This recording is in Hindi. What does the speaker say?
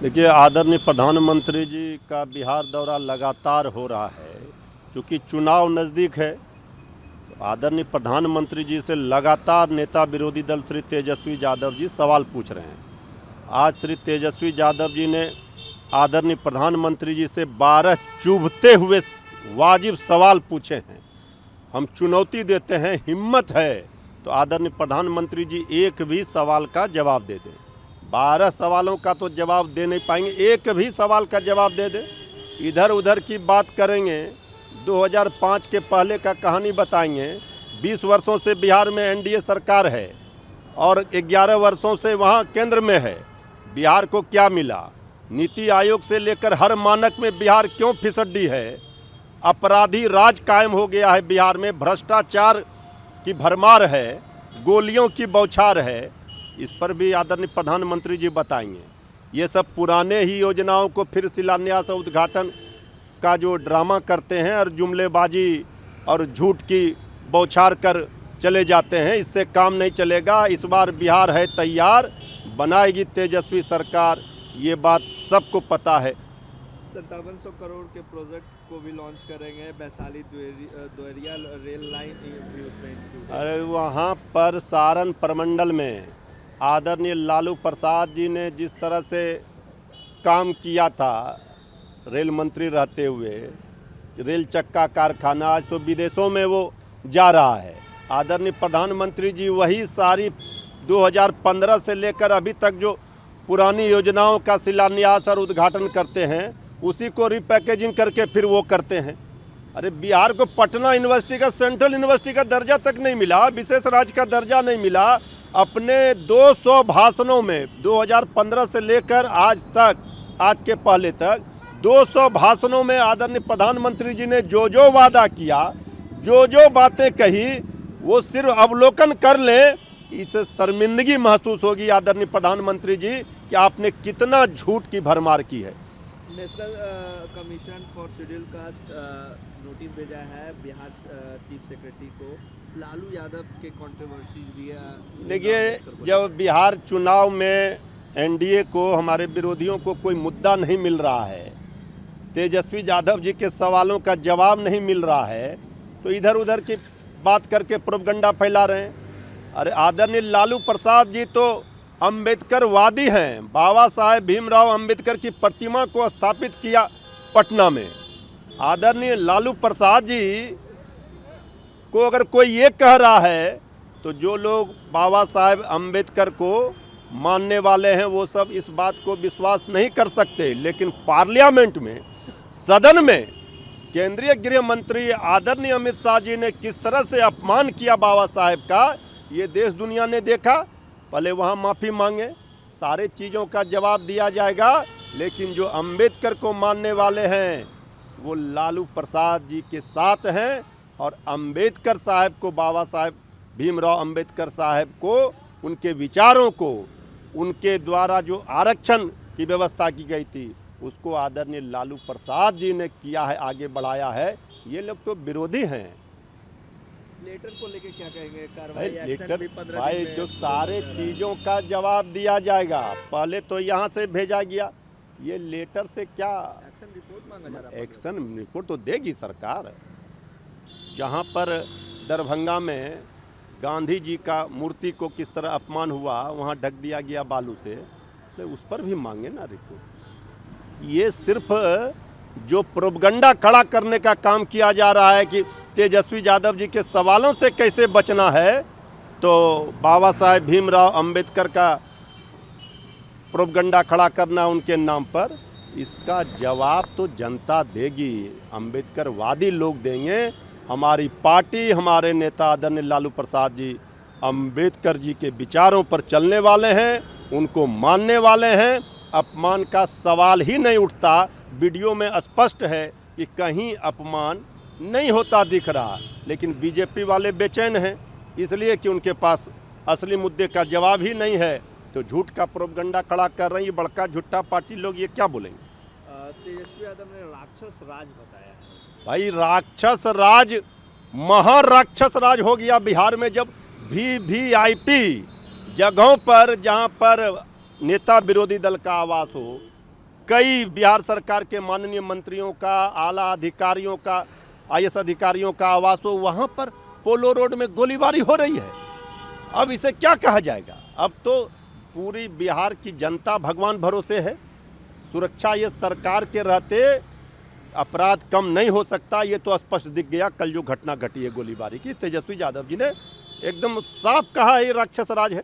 देखिए, आदरणीय प्रधानमंत्री जी का बिहार दौरा लगातार हो रहा है। चूँकि चुनाव नज़दीक है, तो आदरणीय प्रधानमंत्री जी से लगातार नेता विरोधी दल श्री तेजस्वी यादव जी सवाल पूछ रहे हैं। आज श्री तेजस्वी यादव जी ने आदरणीय प्रधानमंत्री जी से 12 चुभते हुए वाजिब सवाल पूछे हैं। हम चुनौती देते हैं, हिम्मत है तो आदरणीय प्रधानमंत्री जी एक भी सवाल का जवाब दे दें। 12 सवालों का तो जवाब दे नहीं पाएंगे, एक भी सवाल का जवाब दे दें। इधर उधर की बात करेंगे, 2005 के पहले का कहानी बताएंगे। 20 वर्षों से बिहार में एनडीए सरकार है और 11 वर्षों से वहाँ केंद्र में है। बिहार को क्या मिला? नीति आयोग से लेकर हर मानक में बिहार क्यों फिसड्डी है? अपराधी राज कायम हो गया है बिहार में, भ्रष्टाचार की भरमार है, गोलियों की बौछार है। इस पर भी आदरणीय प्रधानमंत्री जी बताएंगे। ये सब पुराने ही योजनाओं को फिर शिलान्यास और उद्घाटन का जो ड्रामा करते हैं और जुमलेबाजी और झूठ की बौछार कर चले जाते हैं, इससे काम नहीं चलेगा। इस बार बिहार है तैयार, बनाएगी तेजस्वी सरकार, ये बात सबको पता है। 5700 करोड़ के प्रोजेक्ट को भी लॉन्च करेंगे। वैशाली द्वेरिया रेल लाइन भी उसमें इंक्लूड है। अरे वहाँ पर सारण प्रमंडल में आदरणीय लालू प्रसाद जी ने जिस तरह से काम किया था रेल मंत्री रहते हुए, रेल चक्का कारखाना आज तो विदेशों में वो जा रहा है। आदरणीय प्रधानमंत्री जी वही सारी 2015 से लेकर अभी तक जो पुरानी योजनाओं का शिलान्यास और उद्घाटन करते हैं, उसी को रिपैकेजिंग करके फिर वो करते हैं। अरे बिहार को पटना यूनिवर्सिटी का सेंट्रल यूनिवर्सिटी का दर्जा तक नहीं मिला, विशेष राज्य का दर्जा नहीं मिला। अपने 200 भाषणों में 2015 से लेकर आज तक, आज के पहले तक 200 भाषणों में आदरणीय प्रधानमंत्री जी ने जो जो वादा किया, जो जो बातें कही, वो सिर्फ अवलोकन कर लें, इससे शर्मिंदगी महसूस होगी आदरणीय प्रधानमंत्री जी कि आपने कितना झूठ की भरमार की है। National commission for schedule caste notice भेजा है बिहार चीफ सेक्रेटरी को। लालू यादव के कंट्रोवर्सी भी देखिए, जब बिहार चुनाव में एनडीए को, हमारे विरोधियों को कोई मुद्दा नहीं मिल रहा है, तेजस्वी यादव जी के सवालों का जवाब नहीं मिल रहा है, तो इधर उधर की बात करके प्रोपगंडा फैला रहे हैं। अरे आदरणीय लालू प्रसाद जी तो अम्बेडकरवादी हैं। बाबा साहेब भीमराव अम्बेडकर की प्रतिमा को स्थापित किया पटना में। आदरणीय लालू प्रसाद जी को अगर कोई ये कह रहा है, तो जो लोग बाबा साहेब अम्बेडकर को मानने वाले हैं वो सब इस बात को विश्वास नहीं कर सकते। लेकिन पार्लियामेंट में, सदन में केंद्रीय गृह मंत्री आदरणीय अमित शाह जी ने किस तरह से अपमान किया बाबा साहेब का, ये देश दुनिया ने देखा। पहले वहाँ माफ़ी मांगे, सारे चीज़ों का जवाब दिया जाएगा। लेकिन जो अम्बेडकर को मानने वाले हैं वो लालू प्रसाद जी के साथ हैं, और अम्बेडकर साहब को, बाबा साहेब भीमराव अम्बेडकर साहब को, उनके विचारों को, उनके द्वारा जो आरक्षण की व्यवस्था की गई थी, उसको आदरणीय लालू प्रसाद जी ने किया है, आगे बढ़ाया है। ये लोग तो विरोधी हैं। लेटर को लेके क्या कहेंगे? लेटर भाई, जो सारे चीज़ों का जवाब दिया जाएगा। पहले तो यहाँ से भेजा गया, ये लेटर से क्या एक्शन रिपोर्ट मांगा जा रहा है? एक्शन रिपोर्ट तो देगी सरकार। जहाँ पर दरभंगा में गांधी जी का मूर्ति को किस तरह अपमान हुआ, वहाँ ढक दिया गया बालू से, तो उस पर भी मांगे ना रिपोर्ट। ये सिर्फ जो प्रोपगंडा खड़ा करने का काम किया जा रहा है कि तेजस्वी यादव जी के सवालों से कैसे बचना है, तो बाबा साहेब भीमराव अम्बेडकर का प्रोपगंडा खड़ा करना उनके नाम पर, इसका जवाब तो जनता देगी, अम्बेडकरवादी लोग देंगे। हमारी पार्टी, हमारे नेता आदरणीय लालू प्रसाद जी अम्बेडकर जी के विचारों पर चलने वाले हैं, उनको मानने वाले हैं। अपमान का सवाल ही नहीं उठता। वीडियो में स्पष्ट है कि कहीं अपमान नहीं होता दिख रहा। लेकिन बीजेपी वाले बेचैन हैं, इसलिए कि उनके पास असली मुद्दे का जवाब ही नहीं है, तो झूठ का प्रोपगंडा खड़ा कर रही है बड़का झूठा पार्टी लोग। ये क्या बोलेंगे? तेजस्वी यादव ने राक्षस राज बताया है। भाई, राक्षस राज, महाराक्षस राज हो गया बिहार में, जब वीवीआईपी जगहों पर, जहां पर नेता विरोधी दल का आवास हो, कई बिहार सरकार के माननीय मंत्रियों का, आला अधिकारियों का, आईएएस अधिकारियों का आवास हो, वहाँ पर पोलो रोड में गोलीबारी हो रही है। अब इसे क्या कहा जाएगा? अब तो पूरी बिहार की जनता भगवान भरोसे है। सुरक्षा ये सरकार के रहते अपराध कम नहीं हो सकता, ये तो स्पष्ट दिख गया कल जो घटना घटी है गोलीबारी की। तेजस्वी यादव जी ने एकदम साफ कहा है ये राक्षस राज है।